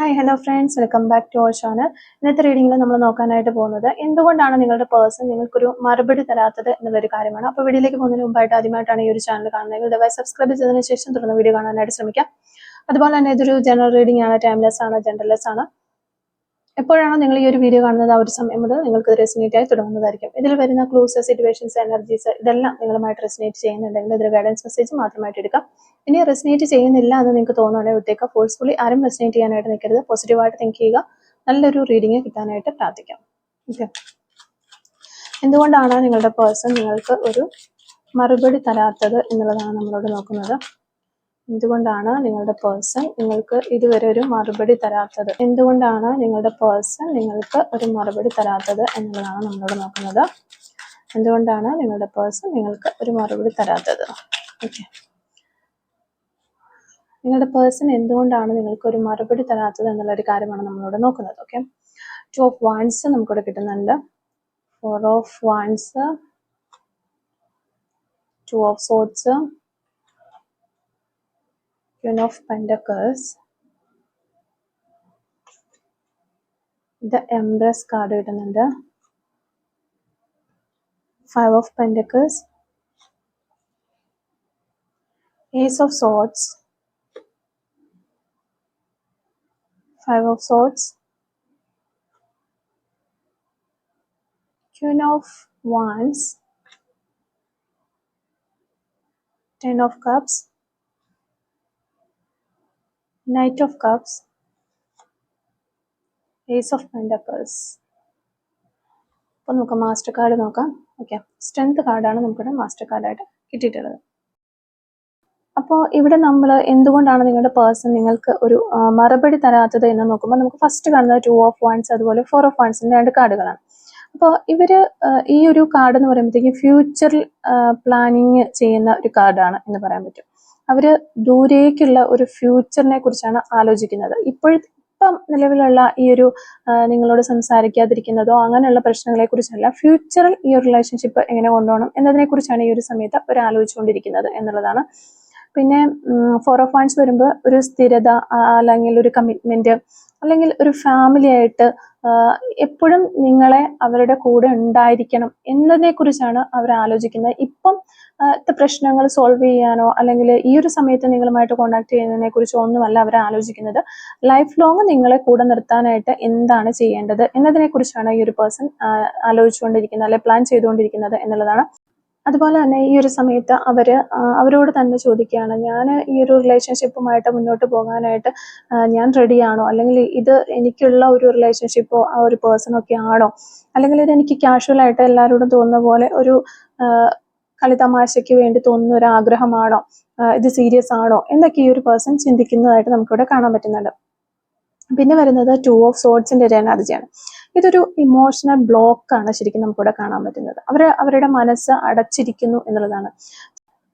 Hi hello friends, welcome back to our channel. ഇന്നത്തെ റീഡിങ്ങിൽ നമ്മൾ നോക്കാനായിട്ട് പോകുന്നത് എന്തുകൊണ്ടാണ് നിങ്ങളുടെ പേഴ്സൺ നിങ്ങൾക്കൊരു മറുപടി തരാത്തത് എന്നുള്ളൊരു കാര്യമാണ്. അപ്പോൾ വീഡിയോയിലേക്ക് പോകുന്നതിന് മുമ്പായിട്ട് ആദ്യമായിട്ടാണ് ഈ ഒരു ചാനൽ കാണുന്നത്, ദയവായി സബ്സ്ക്രൈബ് ചെയ്തതിനു ശേഷം തുടർന്ന് വീഡിയോ കാണാനായിട്ട് ശ്രമിക്കാം. അതുപോലെ തന്നെ ഇതൊരു ജനറൽ റീഡിംഗ് ആണ്, ടൈംലെസ് ആണ്, ജെൻഡർലെസ് ആണ്. എപ്പോഴാണോ നിങ്ങൾ ഈ ഒരു വീഡിയോ കാണുന്നത് ആ ഒരു സമയം മുതൽ നിങ്ങൾക്ക് റെസിനേറ്റ് ആയി തുടങ്ങുന്നതായിരിക്കും. ഇതിൽ വരുന്ന ക്ലൂസ്, സിറ്റുവേഷൻസ്, എനർജീസ് ഇതെല്ലാം നിങ്ങളുമായിട്ട് റെസിനേറ്റ് ചെയ്യുന്നുണ്ടെങ്കിൽ ഇതൊരു ഗൈഡൻസ് മെസ്സേജ് മാത്രമായിട്ട് എടുക്കാം. ഇനി റെസിനേറ്റ് ചെയ്യുന്നില്ല എന്ന് നിങ്ങൾക്ക് തോന്നുകയാണെങ്കിൽ വിട്ടേക്ക്. ഫോഴ്സ്ഫുള്ളി ആരും റെസിനേറ്റ് ചെയ്യാനായിട്ട് നിൽക്കരുത്. പോസിറ്റീവായിട്ട് തിങ്ക് ചെയ്യുക. നല്ലൊരു റീഡിങ് കിട്ടാനായിട്ട് പ്രാർത്ഥിക്കാം. ഓക്കെ, എന്തുകൊണ്ടാണ് നിങ്ങളുടെ പേഴ്സൺ നിങ്ങൾക്ക് ഒരു മറുപടി തരാത്തത് എന്നുള്ളതാണ് നമ്മളോട് നോക്കുന്നത്. എന്തുകൊണ്ടാണ് നിങ്ങളുടെ പേഴ്സൺ നിങ്ങൾക്ക് ഇതുവരെ ഒരു മറുപടി തരാത്തത്? എന്തുകൊണ്ടാണ് നിങ്ങളുടെ പേഴ്സൺ നിങ്ങൾക്ക് ഒരു മറുപടി തരാത്തത് എന്നുള്ളതാണ് നമ്മളോട് നോക്കുന്നത്. എന്തുകൊണ്ടാണ് നിങ്ങളുടെ പേഴ്സൺ നിങ്ങൾക്ക് ഒരു മറുപടി തരാത്തത്? ഓക്കെ, നിങ്ങളുടെ പേഴ്സൺ എന്തുകൊണ്ടാണ് നിങ്ങൾക്ക് ഒരു മറുപടി തരാത്തത് എന്നുള്ളൊരു കാര്യമാണ് നമ്മളോട് നോക്കുന്നത്. ഓക്കെ, 2 of Wands നമുക്കിവിടെ കിട്ടുന്നുണ്ട്, 4 of Wands, 2 of Swords, Queen of Pentacles, the Empress card കിട്ടുന്നുണ്ട്, 5 of Pentacles, Ace of Swords, 5 of Swords, Queen of Wands, 10 of Cups, Knight of Cups, Ace of Pentacles. അപ്പോൾ നമുക്ക് master card നോക്കാം. Okay, strength കാർഡാണ് നമുക്കിവിടെ master കാർഡായിട്ട് കിട്ടിയിട്ടുള്ളത്. അപ്പോൾ ഇവിടെ നമ്മൾ എന്തുകൊണ്ടാണ് നിങ്ങളുടെ പേഴ്സൺ നിങ്ങൾക്ക് ഒരു മറുപടി തരാത്തത് എന്ന് നോക്കുമ്പോൾ നമുക്ക് ഫസ്റ്റ് കാണുന്നത് 2 of Wands അതുപോലെ 4 of Wands 2 കാർഡുകളാണ്. അപ്പോൾ ഇവർ ഈ ഒരു കാർഡ് എന്ന് പറയുമ്പോഴത്തേക്കും ഫ്യൂച്ചറിൽ പ്ലാനിങ് ചെയ്യുന്ന ഒരു കാർഡാണ് എന്ന് പറയാൻ പറ്റും. അവർ ദൂരേക്കുള്ള ഒരു ഫ്യൂച്ചറിനെ കുറിച്ചാണ് ആലോചിക്കുന്നത്. ഇപ്പം നിലവിലുള്ള ഈ ഒരു നിങ്ങളോട് സംസാരിക്കാതിരിക്കുന്നതോ അങ്ങനെയുള്ള പ്രശ്നങ്ങളെ കുറിച്ചല്ല, ഫ്യൂച്ചറിൽ ഈ ഒരു റിലേഷൻഷിപ്പ് എങ്ങനെ കൊണ്ടുപോകണം എന്നതിനെ കുറിച്ചാണ് ഈ ഒരു സമയത്ത് അവർ ആലോചിച്ചുകൊണ്ടിരിക്കുന്നത് എന്നുള്ളതാണ്. പിന്നെ 4 of Wands വരുമ്പോൾ ഒരു സ്ഥിരത, അല്ലെങ്കിൽ ഒരു കമ്മിറ്റ്മെന്റ്, അല്ലെങ്കിൽ ഒരു ഫാമിലി ആയിട്ട് എപ്പോഴും നിങ്ങളെ അവരുടെ കൂടെ ഉണ്ടായിരിക്കണം എന്നതിനെ കുറിച്ചാണ് അവർ ആലോചിക്കുന്നത്. ഇപ്പം പ്രശ്നങ്ങൾ സോൾവ് ചെയ്യാനോ അല്ലെങ്കിൽ ഈ ഒരു സമയത്ത് നിങ്ങളുമായിട്ട് കോണ്ടാക്ട് ചെയ്യുന്നതിനെ കുറിച്ചോ ഒന്നുമല്ല അവർ ആലോചിക്കുന്നത്. ലൈഫ് ലോങ് നിങ്ങളെ കൂടെ നിർത്താനായിട്ട് എന്താണ് ചെയ്യേണ്ടത് എന്നതിനെ കുറിച്ചാണ് ഈ ഒരു പേഴ്സൺ ആലോചിച്ചുകൊണ്ടിരിക്കുന്നത്, അല്ലെ പ്ലാൻ ചെയ്തുകൊണ്ടിരിക്കുന്നത് എന്നുള്ളതാണ്. അതുപോലെ തന്നെ ഈ ഒരു സമയത്ത് അവരോട് തന്നെ ചോദിക്കുകയാണ്, ഞാൻ ഈ ഒരു റിലേഷൻഷിപ്പുമായിട്ട് മുന്നോട്ട് പോകാനായിട്ട് ഞാൻ റെഡിയാണോ, അല്ലെങ്കിൽ ഇത് എനിക്കുള്ള ഒരു റിലേഷൻഷിപ്പോ ആ ഒരു പേഴ്സണൊക്കെ ആണോ, അല്ലെങ്കിൽ ഇത് എനിക്ക് കാഷ്വലായിട്ട് എല്ലാവരോടും തോന്നുന്ന പോലെ ഒരു കളിതമാശയ്ക്ക് വേണ്ടി തോന്നുന്ന ഒരു ആഗ്രഹമാണോ, ഇത് സീരിയസ് ആണോ എന്നൊക്കെ ഈ ഒരു പേഴ്സൺ ചിന്തിക്കുന്നതായിട്ട് നമുക്കിവിടെ കാണാൻ പറ്റുന്നുണ്ട്. പിന്നെ വരുന്നത് 2 of Swords ഒരു എനർജിയാണ്. ഇതൊരു ഇമോഷണൽ ബ്ലോക്കാണ് ശരിക്കും നമുക്കിവിടെ കാണാൻ പറ്റുന്നത്. അവരുടെ മനസ്സ് അടച്ചിരിക്കുന്നു എന്നുള്ളതാണ്.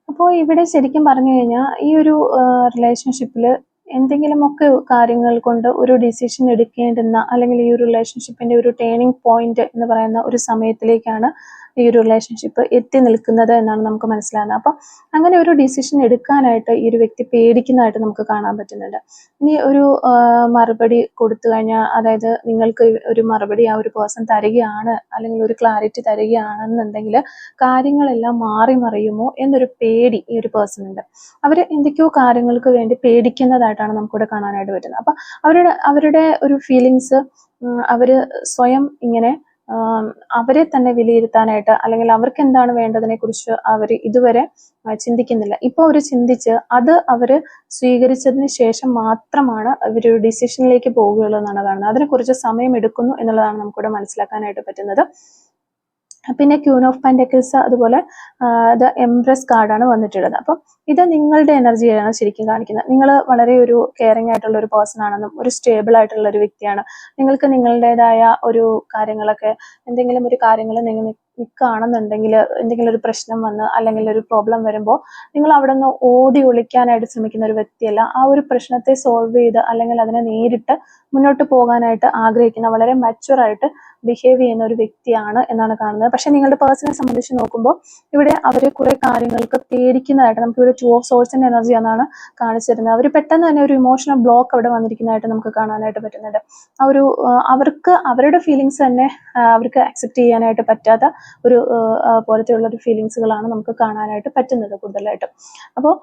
അപ്പോൾ ഇവിടെ ശരിക്കും പറഞ്ഞു കഴിഞ്ഞാൽ ഈ ഒരു റിലേഷൻഷിപ്പിൽ എന്തെങ്കിലുമൊക്കെ കാര്യങ്ങൾ കൊണ്ട് ഒരു ഡിസിഷൻ എടുക്കേണ്ടുന്ന, അല്ലെങ്കിൽ ഈ ഒരു റിലേഷൻഷിപ്പിന്റെ ഒരു ടേണിംഗ് പോയിന്റ് എന്ന് പറയുന്ന ഒരു സമയത്തിലേക്കാണ് ഈ ഒരു റിലേഷൻഷിപ്പ് എത്തി നിൽക്കുന്നത് എന്നാണ് നമുക്ക് മനസ്സിലാകുന്നത്. അപ്പം അങ്ങനെ ഒരു ഡിസിഷൻ എടുക്കാനായിട്ട് ഈ ഒരു വ്യക്തി പേടിക്കുന്നതായിട്ട് നമുക്ക് കാണാൻ പറ്റുന്നുണ്ട്. ഇനി ഒരു മറുപടി കൊടുത്തു കഴിഞ്ഞാൽ, അതായത് നിങ്ങൾക്ക് ഒരു മറുപടി ആ ഒരു പേഴ്സൺ തരികയാണ്, അല്ലെങ്കിൽ ഒരു ക്ലാരിറ്റി തരികയാണെന്നുണ്ടെങ്കിൽ കാര്യങ്ങളെല്ലാം മാറി മറിയുമോ എന്നൊരു പേടി ഈ ഒരു പേഴ്സൺ ഉണ്ട്. അവർ എന്തൊക്കെയോ കാര്യങ്ങൾക്ക് വേണ്ടി പേടിക്കുന്നതായിട്ടാണ് നമുക്കിവിടെ കാണാനായിട്ട് പറ്റുന്നത്. അപ്പം അവരുടെ ഒരു ഫീലിങ്സ് അവർ സ്വയം ഇങ്ങനെ അവരെ തന്നെ വിലയിരുത്താനായിട്ട്, അല്ലെങ്കിൽ അവർക്ക് എന്താണ് വേണ്ടതിനെ കുറിച്ച് അവർ ഇതുവരെ ചിന്തിക്കുന്നില്ല. ഇപ്പൊ അവർ ചിന്തിച്ച് അത് അവര് സ്വീകരിച്ചതിന് ശേഷം മാത്രമാണ് അവരൊരു ഡിസിഷനിലേക്ക് പോവുകയുള്ളൂ എന്നാണ് കാണുന്നത്. അതിനെക്കുറിച്ച് സമയം എടുക്കുന്നു എന്നുള്ളതാണ് നമുക്കിവിടെ മനസ്സിലാക്കാനായിട്ട് പറ്റുന്നത്. പിന്നെ ക്യൂൻ ഓഫ് പെന്റക്കിൾസ് അതുപോലെ ദ എംപ്രസ് കാർഡാണ് വന്നിട്ടുള്ളത്. അപ്പം ഇത് നിങ്ങളുടെ എനർജിയാണ് ശരിക്കും കാണിക്കുന്നത്. നിങ്ങൾ വളരെ ഒരു കെയറിങ് ആയിട്ടുള്ള ഒരു പേഴ്സൺ ആണെന്നും ഒരു സ്റ്റേബിൾ ആയിട്ടുള്ള ഒരു വ്യക്തിയാണ്. നിങ്ങൾക്ക് നിങ്ങളുടേതായ ഒരു കാര്യങ്ങളൊക്കെ, എന്തെങ്കിലും ഒരു കാര്യങ്ങൾ നിങ്ങൾ നിൽക്കുകയാണെന്നുണ്ടെങ്കിൽ, എന്തെങ്കിലും ഒരു പ്രശ്നം വന്ന് അല്ലെങ്കിൽ ഒരു പ്രോബ്ലം വരുമ്പോൾ നിങ്ങൾ അവിടെ നിന്ന് ഓടി ഒളിക്കാനായിട്ട് ശ്രമിക്കുന്ന ഒരു വ്യക്തിയല്ല. ആ ഒരു പ്രശ്നത്തെ സോൾവ് ചെയ്ത് അല്ലെങ്കിൽ അതിനെ നേരിട്ട് മുന്നോട്ട് പോകാനായിട്ട് ആഗ്രഹിക്കുന്ന, വളരെ മച്ചുവറായിട്ട് ബിഹേവ് ചെയ്യുന്ന ഒരു വ്യക്തിയാണ് എന്നാണ് കാണുന്നത്. പക്ഷെ നിങ്ങളുടെ പേഴ്സണെ സംബന്ധിച്ച് നോക്കുമ്പോൾ ഇവിടെ അവർ കുറെ കാര്യങ്ങൾക്ക് പേടിക്കുന്നതായിട്ട് നമുക്ക് ഇവിടെ 2 ഓഫ് സോഴ്സിന്റെ എനർജി എന്നാണ് കാണിച്ചു തരുന്നത്. അവർ പെട്ടെന്ന് തന്നെ ഒരു ഇമോഷണൽ ബ്ലോക്ക് അവിടെ വന്നിരിക്കുന്നതായിട്ട് നമുക്ക് കാണാനായിട്ട് പറ്റുന്നുണ്ട്. അവർക്ക് അവരുടെ ഫീലിങ്സ് തന്നെ അവർക്ക് അക്സെപ്റ്റ് ചെയ്യാനായിട്ട് പറ്റാത്ത ഒരു പോലത്തെയുള്ള ഒരു ഫീലിങ്സുകളാണ് നമുക്ക് കാണാനായിട്ട് പറ്റുന്നത് കൂടുതലായിട്ടും. അപ്പോൾ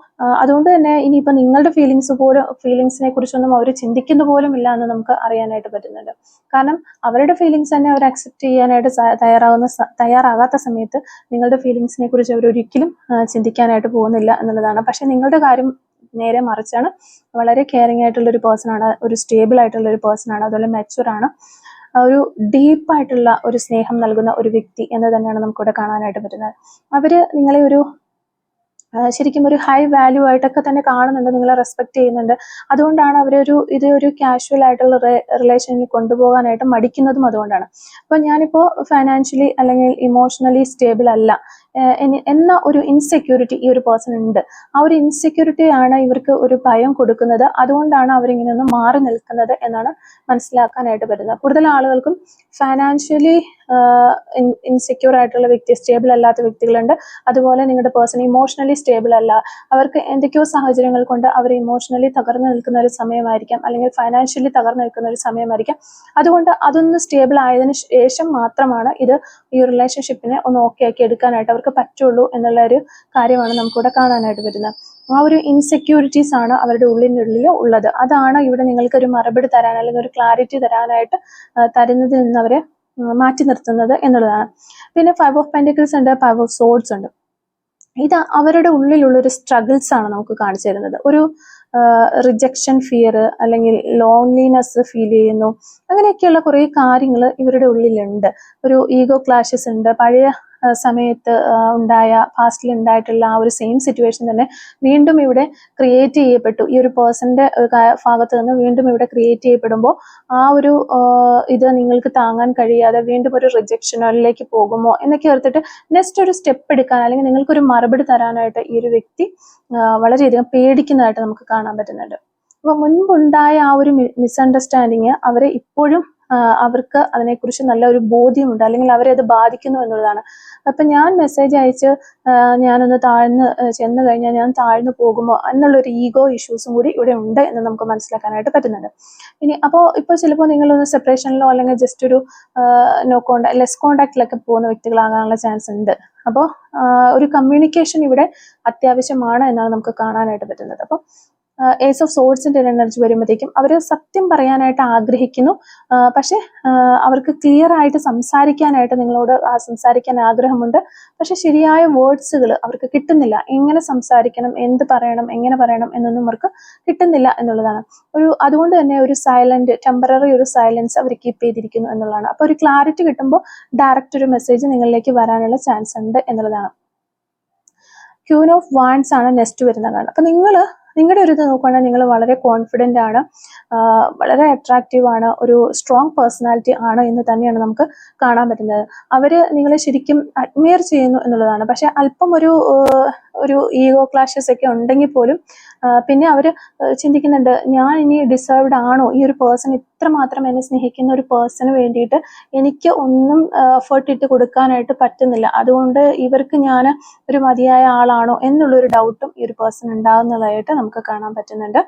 അതുകൊണ്ട് തന്നെ ഇനിയിപ്പോൾ നിങ്ങളുടെ ഫീലിങ്സിനെ കുറിച്ചൊന്നും അവർ ചിന്തിക്കുന്ന പോലും ഇല്ല എന്ന് നമുക്ക് അറിയാനായിട്ട് പറ്റുന്നുണ്ട്. കാരണം അവരുടെ ഫീലിങ്സ് തന്നെ അവർ അക്സെപ്റ്റ് ചെയ്യാനായിട്ട് തയ്യാറാകാത്ത സമയത്ത് നിങ്ങളുടെ ഫീലിങ്സിനെ കുറിച്ച് അവർ ഒരിക്കലും ചിന്തിക്കാനായിട്ട് പോകുന്നില്ല എന്നുള്ളതാണ്. പക്ഷെ നിങ്ങളുടെ കാര്യം നേരെ മറിച്ചാണ്. വളരെ കെയറിങ് ആയിട്ടുള്ള ഒരു പേഴ്സൺ ആണ്, ഒരു സ്റ്റേബിൾ ആയിട്ടുള്ള ഒരു പേഴ്സൺ ആണ്, അതുപോലെ മെച്യൂർ ആണ്, ഒരു ഡീപ്പായിട്ടുള്ള ഒരു സ്നേഹം നൽകുന്ന ഒരു വ്യക്തി എന്ന് തന്നെയാണ് നമുക്കിവിടെ കാണാനായിട്ട് പറ്റുന്നത്. അവര് നിങ്ങളെ ശരിക്കും ഒരു ഹൈ വാല്യൂ ആയിട്ടൊക്കെ തന്നെ കാണുന്നുണ്ട്, നിങ്ങളെ റെസ്പെക്ട് ചെയ്യുന്നുണ്ട്. അതുകൊണ്ടാണ് ഇതൊരു കാഷ്വൽ ആയിട്ടുള്ള റിലേഷനിൽ കൊണ്ടുപോകാനായിട്ട് മടിക്കുന്നതും അതുകൊണ്ടാണ്. അപ്പൊ ഞാനിപ്പോ ഫൈനാൻഷ്യലി അല്ലെങ്കിൽ ഇമോഷണലി സ്റ്റേബിൾ അല്ല എന്ന ഒരു ഇൻസെക്യൂരിറ്റി ഈ ഒരു പേഴ്സൺ ഉണ്ട്. ആ ഒരു ഇൻസെക്യൂരിറ്റി ആണ് ഇവർക്ക് ഒരു ഭയം കൊടുക്കുന്നത്. അതുകൊണ്ടാണ് അവരിങ്ങനെ ഒന്ന് മാറി നിൽക്കുന്നത് എന്നാണ് മനസ്സിലാക്കാനായിട്ട് പറ്റുന്നത്. കൂടുതൽ ആളുകൾക്കും ഫൈനാൻഷ്യലി ഇൻസെക്യൂർ ആയിട്ടുള്ള സ്റ്റേബിൾ അല്ലാത്ത വ്യക്തികളുണ്ട്. അതുപോലെ നിങ്ങളുടെ പേഴ്സൺ ഇമോഷണലി സ്റ്റേബിൾ അല്ല, അവർക്ക് എന്തൊക്കെയോ സാഹചര്യങ്ങൾ കൊണ്ട് അവർ ഇമോഷണലി തകർന്നു നിൽക്കുന്ന ഒരു സമയമായിരിക്കാം, അല്ലെങ്കിൽ ഫൈനാൻഷ്യലി തകർന്നു നിൽക്കുന്ന ഒരു സമയമായിരിക്കാം. അതുകൊണ്ട് അതൊന്ന് സ്റ്റേബിൾ ആയതിനു ശേഷം മാത്രമാണ് ഈ റിലേഷൻഷിപ്പിനെ ഒന്ന് ഓക്കെ ആക്കി എടുക്കാനായിട്ട് അവർക്ക് പറ്റുള്ളൂ എന്നുള്ള ഒരു കാര്യമാണ് നമുക്കിവിടെ കാണാനായിട്ട് പറ്റുന്നത്. ആ ഒരു ഇൻസെക്യൂരിറ്റീസ് ആണ് അവരുടെ ഉള്ളിനുള്ളിൽ ഉള്ളത്. അതാണ് ഇവിടെ നിങ്ങൾക്ക് ഒരു മറുപടി തരാൻ അല്ലെങ്കിൽ ഒരു ക്ലാരിറ്റി തരാനായിട്ട് തരുന്നതിൽ നിന്ന് അവരെ മാറ്റി നിർത്തുന്നത് എന്നുള്ളതാണ്. പിന്നെ 5 ഓഫ് പെന്റിക്കിൾസ് ഉണ്ട്, 5 ഓഫ് സോർഡ്സ് ഉണ്ട്. ഇത് അവരുടെ ഉള്ളിലുള്ള ഒരു സ്ട്രഗിൾസ് ആണ് നമുക്ക് കാണിച്ചു തരുന്നത്. ഒരു റിജക്ഷൻ ഫിയർ അല്ലെങ്കിൽ ലോൺലിനെസ് ഫീൽ ചെയ്യുന്നു, അങ്ങനെയൊക്കെയുള്ള കുറേ കാര്യങ്ങൾ ഇവരുടെ ഉള്ളിലുണ്ട്. ഒരു ഈഗോ ക്ലാഷസ് ഉണ്ട്. പഴയ സമയത്ത് പാസ്റ്റിൽ ഉണ്ടായിട്ടുള്ള ആ ഒരു സെയിം സിറ്റുവേഷൻ തന്നെ വീണ്ടും ഇവിടെ ക്രിയേറ്റ് ചെയ്യപ്പെട്ടു. ഈ ഒരു പേഴ്സന്റെ ഭാഗത്ത് നിന്ന് വീണ്ടും ഇവിടെ ക്രിയേറ്റ് ചെയ്യപ്പെടുമ്പോൾ ആ ഒരു ഇത് നിങ്ങൾക്ക് താങ്ങാൻ കഴിയാതെ വീണ്ടും ഒരു റിജക്ഷനിലേക്ക് പോകുമോ എന്നൊക്കെ ഓർത്തിട്ട് നെക്സ്റ്റ് ഒരു സ്റ്റെപ്പ് എടുക്കാൻ അല്ലെങ്കിൽ നിങ്ങൾക്കൊരു മറുപടി തരാനായിട്ട് ഈ ഒരു വ്യക്തി വളരെയധികം പേടിക്കുന്നതായിട്ട് നമുക്ക് കാണാൻ പറ്റുന്നുണ്ട്. അപ്പൊ മുൻപുണ്ടായ ആ ഒരു മിസ്അണ്ടർസ്റ്റാൻഡിങ് അവരെ ഇപ്പോഴും അവർക്ക് അതിനെക്കുറിച്ച് നല്ല ഒരു ബോധ്യമുണ്ട്, അല്ലെങ്കിൽ അവരെ അത് ബാധിക്കുന്നു എന്നുള്ളതാണ്. അപ്പൊ ഞാൻ മെസ്സേജ് അയച്ച് ഞാനൊന്ന് ചെന്ന് കഴിഞ്ഞാൽ ഞാൻ താഴ്ന്നു പോകുമോ എന്നുള്ളൊരു ഈഗോ ഇഷ്യൂസും കൂടി ഇവിടെ ഉണ്ട് എന്ന് നമുക്ക് മനസ്സിലാക്കാനായിട്ട് പറ്റുന്നുണ്ട്. ഇപ്പോൾ ചിലപ്പോൾ നിങ്ങളൊന്ന് സെപ്പറേഷനിലോ അല്ലെങ്കിൽ ജസ്റ്റ് ഒരു ലെസ് കോണ്ടാക്റ്റിലൊക്കെ പോകുന്ന വ്യക്തികളാകാനുള്ള ചാൻസ് ഉണ്ട്. അപ്പോൾ ഒരു കമ്മ്യൂണിക്കേഷൻ ഇവിടെ അത്യാവശ്യമാണ് എന്നാണ് നമുക്ക് കാണാനായിട്ട് പറ്റുന്നത്. അപ്പോൾ ഏസ് ഓഫ് സോർഡ്സിന്റെ എനർജി വരുമ്പോഴത്തേക്കും അവർ സത്യം പറയാനായിട്ട് ആഗ്രഹിക്കുന്നു, പക്ഷെ അവർക്ക് ക്ലിയർ ആയിട്ട് സംസാരിക്കാനായിട്ട് നിങ്ങളോട് സംസാരിക്കാൻ ആഗ്രഹമുണ്ട്. പക്ഷെ ശരിയായ വേർഡ്സുകൾ അവർക്ക് കിട്ടുന്നില്ല. എങ്ങനെ സംസാരിക്കണം, എന്ത് പറയണം, എങ്ങനെ പറയണം എന്നൊന്നും അവർക്ക് കിട്ടുന്നില്ല എന്നുള്ളതാണ്. അതുകൊണ്ട് തന്നെ ഒരു ടെമ്പററി ഒരു സൈലൻസ് അവർ കീപ്പ് ചെയ്തിരിക്കുന്നു എന്നുള്ളതാണ്. അപ്പോൾ ഒരു ക്ലാരിറ്റി കിട്ടുമ്പോൾ ഡയറക്റ്റ് ഒരു മെസ്സേജ് നിങ്ങളിലേക്ക് വരാനുള്ള ചാൻസ് ഉണ്ട് എന്നുള്ളതാണ്. ക്യൂൻ ഓഫ് വാൻഡ്സ് ആണ് നെക്സ്റ്റ് വരുന്നത്. അപ്പൊ നിങ്ങളുടെ ഒരു ഇത് നോക്കുകയാണെങ്കിൽ നിങ്ങൾ വളരെ കോൺഫിഡൻ്റ് ആണ്, വളരെ അട്രാക്റ്റീവ് ആണ്, ഒരു സ്ട്രോങ് പേഴ്സണാലിറ്റി ആണ് എന്ന് തന്നെയാണ് നമുക്ക് കാണാൻ പറ്റുന്നത്. അവര് നിങ്ങളെ ശരിക്കും അഡ്മയർ ചെയ്യുന്നു എന്നുള്ളതാണ്. പക്ഷെ അല്പം ഒരു ഈഗോ ക്ലാഷസ് ഒക്കെ ഉണ്ടെങ്കിൽ പോലും പിന്നെ അവർ ചിന്തിക്കുന്നുണ്ട്, ഞാൻ ഇനി ഡിസേർവ്ഡ് ആണോ, ഈ ഒരു പേഴ്സൺ ഇത്രമാത്രം എന്നെ സ്നേഹിക്കുന്ന ഒരു പേഴ്സണ് വേണ്ടിയിട്ട് എനിക്ക് ഒന്നും എഫേർട്ട് ഇട്ട് കൊടുക്കാനായിട്ട് പറ്റുന്നില്ല, അതുകൊണ്ട് ഇവർക്ക് ഞാൻ ഒരു മതിയായ ആളാണോ എന്നുള്ളൊരു ഡൗട്ടും ഈ ഒരു പേഴ്സൺ ഉണ്ടാകുന്നതായിട്ട് നമുക്ക് കാണാൻ പറ്റുന്നുണ്ട്.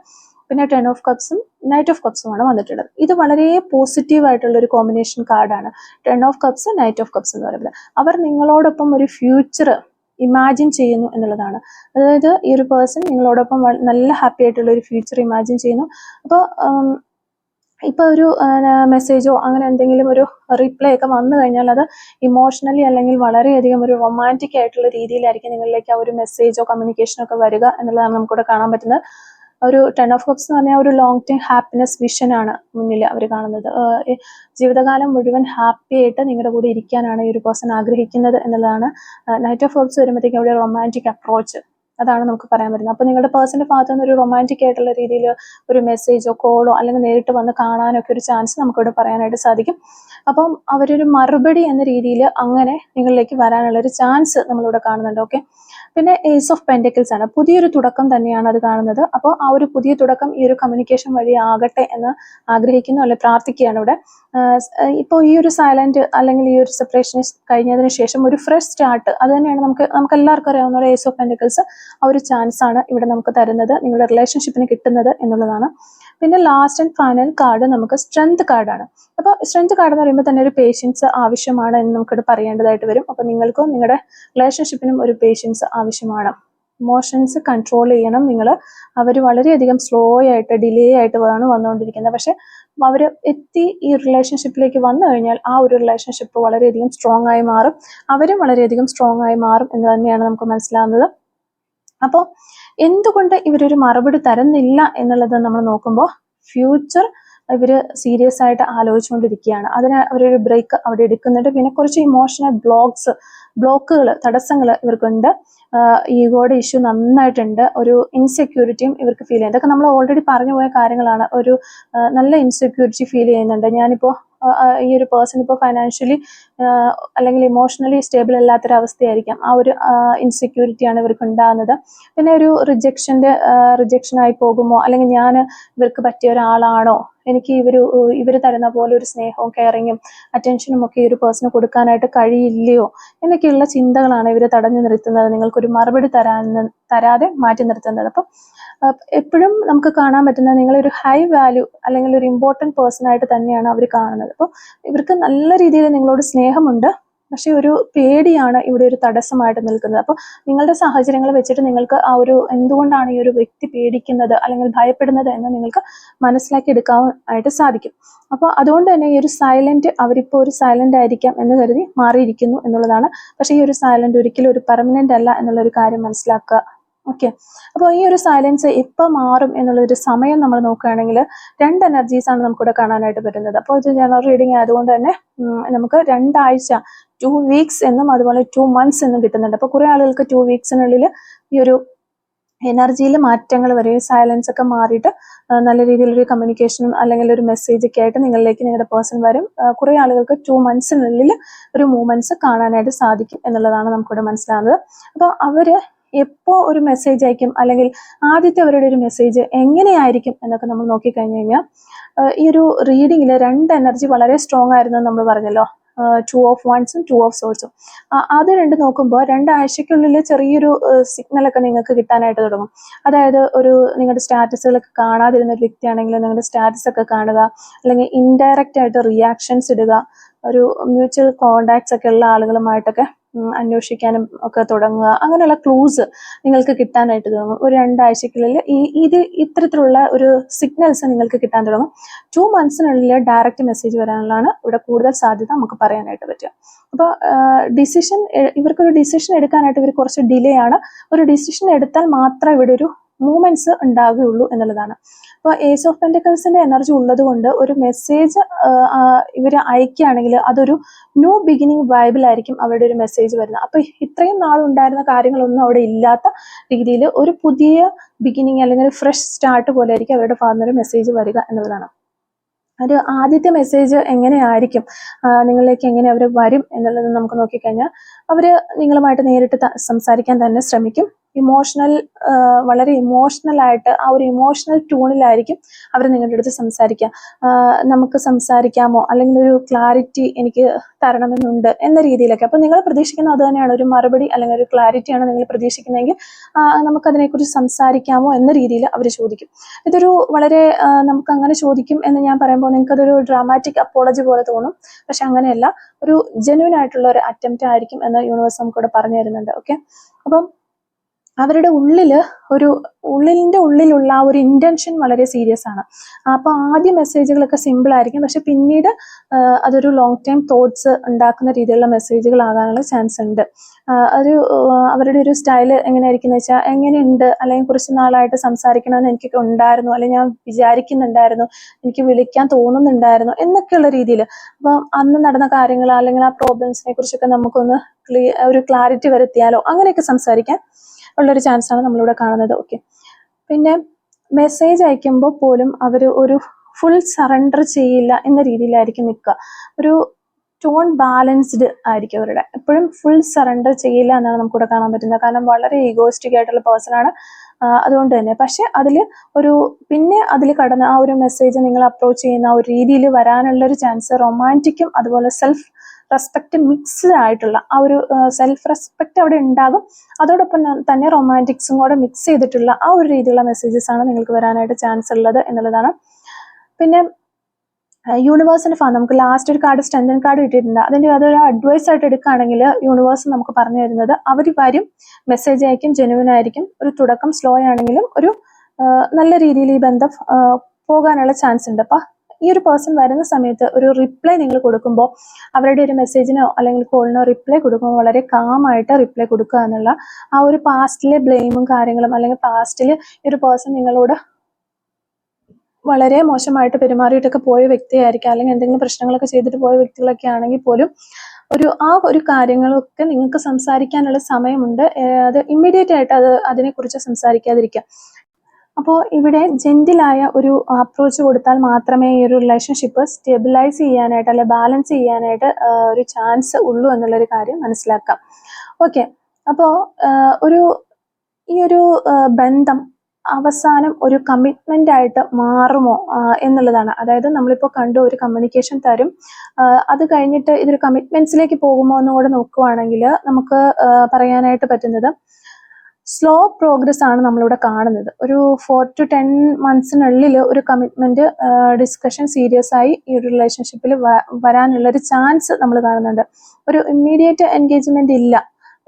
പിന്നെ 10 ഓഫ് കപ്സും നൈറ്റ് ഓഫ് കപ്സുമാണ് വന്നിട്ടുള്ളത്. ഇത് വളരെ പോസിറ്റീവ് ആയിട്ടുള്ള ഒരു കോമ്പിനേഷൻ കാർഡാണ്. 10 of cups, knight of cups എന്ന് പറയുന്നത് അവർ നിങ്ങളോടൊപ്പം ഒരു ഫ്യൂച്ചർ ഇമാജിൻ ചെയ്യുന്നു എന്നുള്ളതാണ്. അതായത് ഈ ഒരു പേഴ്സൺ നിങ്ങളോടൊപ്പം നല്ല ഹാപ്പി ആയിട്ടുള്ള ഒരു ഫ്യൂച്ചർ ഇമാജിൻ ചെയ്യുന്നു. അപ്പോൾ ഇപ്പോൾ ഒരു മെസ്സേജോ അങ്ങനെ എന്തെങ്കിലും ഒരു റിപ്ലൈ ഒക്കെ വന്നു കഴിഞ്ഞാൽ അത് ഇമോഷണലി അല്ലെങ്കിൽ വളരെയധികം ഒരു റൊമാൻറ്റിക് ആയിട്ടുള്ള രീതിയിലായിരിക്കും നിങ്ങളിലേക്ക് ആ ഒരു മെസ്സേജോ കമ്മ്യൂണിക്കേഷനോ ഒക്കെ വരിക എന്നുള്ളതാണ് നമുക്കിവിടെ കാണാൻ പറ്റുന്നത്. ഒരു 10 ഓഫ് കപ്സ് എന്ന് പറഞ്ഞാൽ ഒരു ലോങ് ടൈം ഹാപ്പിനെസ് വിഷനാണ് മുന്നിൽ അവർ കാണുന്നത്. ജീവിതകാലം മുഴുവൻ ഹാപ്പി ആയിട്ട് നിങ്ങളുടെ കൂടെ ഇരിക്കാനാണ് ഈ ഒരു പേഴ്സൺ ആഗ്രഹിക്കുന്നത് എന്നുള്ളതാണ്. നൈറ്റ് ഓഫ് കപ്സ് വരുമ്പോഴത്തേക്കും അവിടെ റൊമാൻറ്റിക് അപ്രോച്ച്, അതാണ് നമുക്ക് പറയാൻ പറ്റുന്നത്. അപ്പോൾ നിങ്ങളുടെ പേഴ്സന്റെ ഭാഗത്തു നിന്ന് ഒരു റൊമാൻറ്റിക് ആയിട്ടുള്ള രീതിയിൽ ഒരു മെസ്സേജോ കോളോ അല്ലെങ്കിൽ നേരിട്ട് വന്ന് കാണാനൊക്കെ ഒരു ചാൻസ് നമുക്കിവിടെ പറയാനായിട്ട് സാധിക്കും. അപ്പം അവരൊരു മറുപടി എന്ന രീതിയിൽ അങ്ങനെ നിങ്ങളിലേക്ക് വരാനുള്ള ഒരു ചാൻസ് നമ്മളിവിടെ കാണുന്നുണ്ട്. ഓക്കെ, പിന്നെ ഏസ് ഓഫ് പെൻറ്റക്കിൾസ് ആണ്, പുതിയൊരു തുടക്കം തന്നെയാണ് അത് കാണുന്നത്. അപ്പോൾ ആ ഒരു പുതിയ തുടക്കം ഈ ഒരു കമ്മ്യൂണിക്കേഷൻ വഴി ആകട്ടെ എന്ന് ആഗ്രഹിക്കുന്നു, അല്ലെ പ്രാർത്ഥിക്കുകയാണ് ഇവിടെ. ഇപ്പോൾ ഈ ഒരു സൈലന്റ് അല്ലെങ്കിൽ ഈ ഒരു സെപ്പറേഷൻ കഴിഞ്ഞതിന് ശേഷം ഒരു ഫ്രഷ് സ്റ്റാർട്ട്, അത് തന്നെയാണ് നമുക്ക് എല്ലാവർക്കും അറിയാവുന്ന ഏസ് ഓഫ് പെൻറ്റക്കിൾസ് ആ ഒരു ചാൻസ് ആണ് ഇവിടെ നമുക്ക് തരുന്നത്, നിങ്ങളുടെ റിലേഷൻഷിപ്പിന് കിട്ടുന്നത് എന്നുള്ളതാണ്. പിന്നെ ലാസ്റ്റ് ആൻഡ് ഫൈനൽ കാർഡ് നമുക്ക് സ്ട്രെങ്ത് കാർഡാണ്. അപ്പോൾ സ്ട്രെങ്ത് കാർഡ് എന്ന് പറയുമ്പോൾ തന്നെ ഒരു പേഷ്യൻസ് ആവശ്യമാണ് എന്ന് നമുക്കിവിടെ പറയേണ്ടതായിട്ട് വരും. അപ്പോൾ നിങ്ങൾക്കും നിങ്ങളുടെ റിലേഷൻഷിപ്പിനും ഒരു പേഷ്യൻസ് ആവശ്യമാണ്. ഇമോഷൻസ് കൺട്രോൾ ചെയ്യണം നിങ്ങൾ. അവർ വളരെയധികം സ്ലോ ആയിട്ട് ഡിലേ ആയിട്ട് വന്നുകൊണ്ടിരിക്കുന്നത്. പക്ഷെ അവർ ഈ റിലേഷൻഷിപ്പിലേക്ക് വന്നു കഴിഞ്ഞാൽ ആ ഒരു റിലേഷൻഷിപ്പ് വളരെയധികം സ്ട്രോങ് ആയി മാറും, അവരും വളരെയധികം സ്ട്രോങ് ആയി മാറും എന്ന് തന്നെയാണ് നമുക്ക് മനസ്സിലാവുന്നത്. അപ്പോൾ എന്തുകൊണ്ട് ഇവരൊരു മറുപടി തരുന്നില്ല എന്നുള്ളത് നമ്മൾ നോക്കുമ്പോൾ ഫ്യൂച്ചർ ഇവര് സീരിയസ് ആയിട്ട് ആലോചിച്ചുകൊണ്ടിരിക്കുകയാണ്. അതിന് അവരൊരു ബ്രേക്ക് അവിടെ എടുക്കുന്നുണ്ട്. പിന്നെ കുറച്ച് ഇമോഷണൽ ബ്ലോക്കുകൾ, തടസ്സങ്ങൾ ഇവർക്കുണ്ട്. ഈഗോയുടെ ഇഷ്യൂ നന്നായിട്ടുണ്ട്. ഒരു ഇൻസെക്യൂരിറ്റിയും ഇവർക്ക് ഫീൽ ചെയ്യുന്നത്. ഇതൊക്കെ നമ്മൾ ഓൾറെഡി പറഞ്ഞു പോയ കാര്യങ്ങളാണ്. ഒരു നല്ല ഇൻസെക്യൂരിറ്റി ഫീൽ ചെയ്യുന്നുണ്ട്. ഞാനിപ്പോൾ ഈ ഒരു പേഴ്സൺ ഇപ്പോൾ ഫൈനാൻഷ്യലി അല്ലെങ്കിൽ ഇമോഷണലി സ്റ്റേബിൾ അല്ലാത്തൊരവസ്ഥയായിരിക്കാം. ആ ഒരു ഇൻസെക്യൂരിറ്റിയാണ് ഇവർക്ക് ഉണ്ടാകുന്നത്. പിന്നെ ഒരു റിജക്ഷനായി പോകുമോ, അല്ലെങ്കിൽ ഞാൻ ഇവർക്ക് പറ്റിയ ഒരാളാണോ, എനിക്ക് ഇവർ തരുന്ന പോലെ ഒരു സ്നേഹവും കെയറിങ്ങും അറ്റൻഷനും ഒക്കെ ഈ ഒരു പേഴ്സണ് കൊടുക്കാനായിട്ട് കഴിയില്ലയോ എന്നൊക്കെയുള്ള ചിന്തകളാണ് ഇവർ തടഞ്ഞു നിർത്തുന്നത്, നിങ്ങൾക്കൊരു മറുപടി തരാതെ മാറ്റി നിർത്തുന്നത്. അപ്പം എപ്പോഴും നമുക്ക് കാണാൻ പറ്റുന്നത് നിങ്ങളൊരു ഹൈ വാല്യൂ അല്ലെങ്കിൽ ഒരു ഇമ്പോർട്ടൻറ്റ് പേഴ്സൺ ആയിട്ട് തന്നെയാണ് അവർ കാണുന്നത്. അപ്പോൾ ഇവർക്ക് നല്ല രീതിയിൽ നിങ്ങളോട് സ്നേഹമുണ്ട്, പക്ഷെ ഒരു പേടിയാണ് ഇവിടെ ഒരു തടസ്സമായിട്ട് നിൽക്കുന്നത്. അപ്പോൾ നിങ്ങളുടെ സാഹചര്യങ്ങൾ വെച്ചിട്ട് നിങ്ങൾക്ക് ആ ഒരു എന്തുകൊണ്ടാണ് ഈ ഒരു വ്യക്തി പേടിക്കുന്നത് അല്ലെങ്കിൽ ഭയപ്പെടുന്നത് എന്ന് നിങ്ങൾക്ക് മനസ്സിലാക്കി എടുക്കാനായിട്ട് സാധിക്കും. അപ്പോൾ അതുകൊണ്ട് തന്നെ ഈ ഒരു സൈലന്റ്, അവരിപ്പോൾ ഒരു സൈലന്റ് ആയിരിക്കാം എന്ന് കരുതി മാറിയിരിക്കുന്നു എന്നുള്ളതാണ്. പക്ഷേ ഈ ഒരു സൈലന്റ് ഒരിക്കലും ഒരു പെർമനന്റ് അല്ല എന്നുള്ളൊരു കാര്യം മനസ്സിലാക്കുക. ഓക്കെ, അപ്പോൾ ഈ ഒരു സൈലൻസ് എപ്പോൾ മാറും എന്നുള്ളൊരു സമയം നമ്മൾ നോക്കുകയാണെങ്കിൽ 2 എനർജീസ് ആണ് നമുക്കിവിടെ കാണാനായിട്ട് പറ്റുന്നത്. അപ്പോൾ ഇത് ജനറൽ റീഡിങ് ആയതുകൊണ്ട് തന്നെ നമുക്ക് 2 ആഴ്ച 2 വീക്സ് എന്നും അതുപോലെ 2 months എന്നും കിട്ടുന്നുണ്ട്. അപ്പോൾ കുറേ ആളുകൾക്ക് 2 വീക്സിനുള്ളിൽ ഈ ഒരു എനർജിയിൽ മാറ്റങ്ങൾ വരും, സൈലൻസ് ഒക്കെ മാറിയിട്ട് നല്ല രീതിയിലൊരു കമ്മ്യൂണിക്കേഷനും അല്ലെങ്കിൽ ഒരു മെസ്സേജ് ഒക്കെ ആയിട്ട് നിങ്ങളിലേക്ക് നിങ്ങളുടെ പേഴ്സൺ വരും. കുറേ ആളുകൾക്ക് 2 monthsനുള്ളിൽ ഒരു മൂവ്മെന്റ്സ് കാണാനായിട്ട് സാധിക്കും എന്നുള്ളതാണ് നമുക്കിവിടെ മനസ്സിലാകുന്നത്. അപ്പോൾ അവര് എപ്പോൾ ഒരു മെസ്സേജ് അയക്കും, അല്ലെങ്കിൽ ആദ്യത്തെ അവരുടെ ഒരു മെസ്സേജ് എങ്ങനെയായിരിക്കും എന്നൊക്കെ നമ്മൾ നോക്കിക്കഴിഞ്ഞു കഴിഞ്ഞാൽ ഈ ഒരു റീഡിങ്ങിൽ 2 എനർജി വളരെ സ്ട്രോങ് ആയിരുന്നു നമ്മൾ പറഞ്ഞല്ലോ. 2 of Wands 2 of Swords. അത് 2 നോക്കുമ്പോൾ 2 ആഴ്ചയ്ക്കുള്ളിൽ ചെറിയൊരു സിഗ്നലൊക്കെ നിങ്ങൾക്ക് കിട്ടാനായിട്ട് തുടങ്ങും. അതായത് നിങ്ങളുടെ സ്റ്റാറ്റസുകളൊക്കെ കാണാതിരുന്ന ഒരു വ്യക്തിയാണെങ്കിൽ നിങ്ങളുടെ സ്റ്റാറ്റസ് ഒക്കെ കാണുക, അല്ലെങ്കിൽ ഇൻഡയറക്റ്റ് ആയിട്ട് റിയാക്ഷൻസ് ഇടുക, ഒരു മ്യൂച്വൽ കോണ്ടാക്ട്സ് ഒക്കെ ഉള്ള ആളുകളുമായിട്ടൊക്കെ അന്വേഷിക്കാനും ഒക്കെ തുടങ്ങുക. അങ്ങനെയുള്ള ക്ലൂസ് നിങ്ങൾക്ക് കിട്ടാനായിട്ട് തുടങ്ങും. ഒരു 2 ആഴ്ചയ്ക്കുള്ളിൽ ഇത്തരത്തിലുള്ള ഒരു സിഗ്നൽസ് നിങ്ങൾക്ക് കിട്ടാൻ തുടങ്ങും. 2 monthsനുള്ളിൽ ഡയറക്റ്റ് മെസ്സേജ് വരാനുള്ളതാണ് ഇവിടെ കൂടുതൽ സാധ്യത നമുക്ക് പറയാനായിട്ട് പറ്റുക. അപ്പോൾ ഇവർക്കൊരു ഡിസിഷൻ എടുക്കാനായിട്ട് ഇവർ കുറച്ച് ഡിലേ ആണ്. ഒരു ഡിസിഷൻ എടുത്താൽ മാത്രം ഇവിടെ ഒരു മൂവ്മെന്റ്സ് ഉണ്ടാകുകയുള്ളൂ എന്നുള്ളതാണ്. അപ്പോൾ ഏസ് ഓഫ് പെന്റക്കിൾസിന്റെ എനർജി ഉള്ളത് കൊണ്ട് ഒരു മെസ്സേജ് ഇവർ അയക്കുകയാണെങ്കിൽ അതൊരു ന്യൂ ബിഗിനിങ് വൈബിലായിരിക്കും അവരുടെ ഒരു മെസ്സേജ് വരുന്നത്. അപ്പോൾ ഇത്രയും നാളുണ്ടായിരുന്ന കാര്യങ്ങളൊന്നും അവിടെ ഇല്ലാത്ത രീതിയിൽ ഒരു പുതിയ ബിഗിനിങ് അല്ലെങ്കിൽ ഒരു ഫ്രഷ് സ്റ്റാർട്ട് പോലെ ആയിരിക്കും അവരുടെ ഭാഗത്തുനിന്ന് ഒരു മെസ്സേജ് വരിക എന്നുള്ളതാണ്. ഒരു ആദ്യത്തെ മെസ്സേജ് എങ്ങനെയായിരിക്കും, നിങ്ങളിലേക്ക് എങ്ങനെ അവർ വരും എന്നുള്ളത് നമുക്ക് നോക്കിക്കഴിഞ്ഞാൽ അവർ നിങ്ങളുമായിട്ട് നേരിട്ട് സംസാരിക്കാൻ തന്നെ ശ്രമിക്കും. വളരെ ഇമോഷണൽ ആയിട്ട് ആ ഒരു ഇമോഷണൽ ട്യൂണിലായിരിക്കും അവർ നിങ്ങളുടെ അടുത്ത് സംസാരിക്കുക. നമുക്ക് സംസാരിക്കാമോ, അല്ലെങ്കിൽ ഒരു ക്ലാരിറ്റി എനിക്ക് തരണമെന്നുണ്ട് എന്ന രീതിയിലൊക്കെ. അപ്പോൾ നിങ്ങൾ പ്രതീക്ഷിക്കുന്നത് അത് തന്നെയാണ്, ഒരു മറുപടി അല്ലെങ്കിൽ ഒരു ക്ലാരിറ്റിയാണ് നിങ്ങൾ പ്രതീക്ഷിക്കുന്നതെങ്കിൽ നമുക്കതിനെക്കുറിച്ച് സംസാരിക്കാമോ എന്ന രീതിയിൽ അവർ ചോദിക്കും. ഇതൊരു വളരെ നമുക്ക് അങ്ങനെ ചോദിക്കും എന്ന് ഞാൻ പറയുമ്പോൾ നിങ്ങൾക്കതൊരു ഡ്രാമാറ്റിക് അപ്പോളജി പോലെ തോന്നും. പക്ഷെ അങ്ങനെയല്ല, ഒരു ജെന്യൂൻ ആയിട്ടുള്ള ഒരു അറ്റംപ്റ്റ് ആയിരിക്കും എന്ന് യൂണിവേഴ്സ് നമുക്കിവിടെ പറഞ്ഞു തരുന്നുണ്ട്. ഓക്കെ, അപ്പം അവരുടെ ഉള്ളിൻ്റെ ഉള്ളിലുള്ള ആ ഒരു ഇന്റൻഷൻ വളരെ സീരിയസ് ആണ്. അപ്പോൾ ആദ്യ മെസ്സേജുകളൊക്കെ സിമ്പിൾ ആയിരിക്കും, പക്ഷെ പിന്നീട് അതൊരു ലോങ് ടൈം തോട്ട്സ് ഉണ്ടാക്കുന്ന രീതിയിലുള്ള മെസ്സേജുകളാകാനുള്ള ചാൻസ് ഉണ്ട്. അവരുടെ ഒരു സ്റ്റൈല് എങ്ങനെയായിരിക്കും എന്ന് വെച്ചാൽ, എങ്ങനെയുണ്ട്, അല്ലെങ്കിൽ കുറച്ച് നാളായിട്ട് സംസാരിക്കണമെന്ന് എനിക്കൊക്കെ ഉണ്ടായിരുന്നു, അല്ലെങ്കിൽ ഞാൻ വിചാരിക്കുന്നുണ്ടായിരുന്നു, എനിക്ക് വിളിക്കാൻ തോന്നുന്നുണ്ടായിരുന്നു എന്നൊക്കെയുള്ള രീതിയിൽ. അപ്പം അന്ന് നടന്ന കാര്യങ്ങൾ അല്ലെങ്കിൽ ആ പ്രോബ്ലംസിനെ കുറിച്ചൊക്കെ നമുക്കൊന്ന് ഒരു ക്ലാരിറ്റി വരുത്തിയാലോ അങ്ങനെയൊക്കെ സംസാരിക്കാൻ ഉള്ളൊരു ചാൻസാണ് നമ്മളിവിടെ കാണുന്നത്. ഓക്കെ, പിന്നെ മെസ്സേജ് അയക്കുമ്പോൾ പോലും അവർ ഒരു ഫുൾ സറണ്ടർ ചെയ്യില്ല എന്ന രീതിയിലായിരിക്കും നിൽക്കുക. ടോൺ ബാലൻസ്ഡ് ആയിരിക്കും അവരുടെ. എപ്പോഴും ഫുൾ സറണ്ടർ ചെയ്യില്ല എന്നാണ് നമുക്കിവിടെ കാണാൻ പറ്റുന്നത്. കാരണം വളരെ ഈഗോയിസ്റ്റിക് ആയിട്ടുള്ള പേഴ്സൺ ആണ്. അതുകൊണ്ട് തന്നെ പക്ഷെ അതിൽ ഒരു പിന്നെ അതിൽ കടന്ന് ആ ഒരു മെസ്സേജ് നിങ്ങൾ അപ്രോച്ച് ചെയ്യുന്ന ആ ഒരു രീതിയിൽ വരാനുള്ളൊരു ചാൻസ് റൊമാൻറ്റിക്കും അതുപോലെ സെൽഫ് റെസ്പെക്റ്റ് മിക്സ്ഡ് ആയിട്ടുള്ള ആ ഒരു സെൽഫ് റെസ്പെക്റ്റ് അവിടെ ഉണ്ടാകും. അതോടൊപ്പം തന്നെ റൊമാൻറ്റിക്സും കൂടെ മിക്സ് ചെയ്തിട്ടുള്ള ആ ഒരു രീതിയിലുള്ള മെസ്സേജസ് ആണ് നിങ്ങൾക്ക് വരാനായിട്ട് ചാൻസ് ഉള്ളത് എന്നുള്ളതാണ്. പിന്നെ യൂണിവേഴ്സിന്റെ ഫാ നമുക്ക് ലാസ്റ്റ് ഒരു കാർഡ് സ്ട്രെങ്തൻ കാർഡ് കിട്ടിയിട്ടുണ്ട്. അതിന്റെ അതൊരു അഡ്വൈസ് ആയിട്ട് എടുക്കുകയാണെങ്കിൽ യൂണിവേഴ്സ് നമുക്ക് പറഞ്ഞു തരുന്നത് അവർ വരും, മെസ്സേജ് അയക്കും, ജെനുവിൻ ആയിരിക്കും. ഒരു തുടക്കം സ്ലോ ആണെങ്കിലും ഒരു നല്ല രീതിയിൽ ഈ ബന്ധം പോകാനുള്ള ചാൻസ് ഉണ്ട്. അപ്പൊ ഈ ഒരു പേഴ്സൺ വരുന്ന സമയത്ത് ഒരു റിപ്ലൈ നിങ്ങൾ കൊടുക്കുമ്പോൾ അവരുടെ ഒരു മെസ്സേജിനോ അല്ലെങ്കിൽ കോളിനോ റിപ്ലൈ കൊടുക്കുമ്പോൾ വളരെ കാമായിട്ട് റിപ്ലൈ കൊടുക്കുക എന്നുള്ള ആ ഒരു പാസ്റ്റിലെ ബ്ലെയിമും കാര്യങ്ങളും അല്ലെങ്കിൽ പാസ്റ്റിൽ ഈ ഒരു പേഴ്സൺ നിങ്ങളോട് വളരെ മോശമായിട്ട് പെരുമാറിയിട്ടൊക്കെ പോയ വ്യക്തിയായിരിക്കാം, അല്ലെങ്കിൽ എന്തെങ്കിലും പ്രശ്നങ്ങളൊക്കെ ചെയ്തിട്ട് പോയ വ്യക്തികളൊക്കെ ആണെങ്കിൽ പോലും ആ ഒരു കാര്യങ്ങളൊക്കെ നിങ്ങൾക്ക് സംസാരിക്കാനുള്ള സമയമുണ്ട്. അത് ഇമ്മീഡിയറ്റ് ആയിട്ട് അതിനെക്കുറിച്ച് സംസാരിക്കാതിരിക്കുക. അപ്പോൾ ഇവിടെ ജെന്റിലായ ഒരു അപ്രോച്ച് കൊടുത്താൽ മാത്രമേ ഈ ഒരു റിലേഷൻഷിപ്പ് സ്റ്റെബിലൈസ് ചെയ്യാനായിട്ട് അല്ലെ ബാലൻസ് ചെയ്യാനായിട്ട് ഒരു ചാൻസ് ഉള്ളൂ എന്നുള്ളൊരു കാര്യം മനസ്സിലാക്കാം. ഓക്കെ, അപ്പോൾ ഈ ഒരു ബന്ധം അവസാനം ഒരു കമ്മിറ്റ്മെന്റ് ആയിട്ട് മാറുമോ എന്നുള്ളതാണ്. അതായത് നമ്മളിപ്പോൾ കണ്ടു ഒരു കമ്മ്യൂണിക്കേഷൻ തരും, അത് കഴിഞ്ഞിട്ട് ഇതൊരു കമ്മിറ്റ്മെന്റ്സിലേക്ക് പോകുമോ എന്നുകൂടെ നോക്കുവാണെങ്കിൽ നമുക്ക് പറയാനായിട്ട് പറ്റുന്നത് സ്ലോ പ്രോഗ്രസ് ആണ് നമ്മളിവിടെ കാണുന്നത്. ഒരു 4 to 10 months ഒരു കമ്മിറ്റ്മെന്റ് ഡിസ്കഷൻ സീരിയസ് ആയി ഈ ഒരു റിലേഷൻഷിപ്പിൽ വരാനുള്ള ഒരു ചാൻസ് നമ്മൾ കാണുന്നുണ്ട്. ഒരു ഇമ്മീഡിയറ്റ് എൻഗേജ്മെന്റ് ഇല്ല,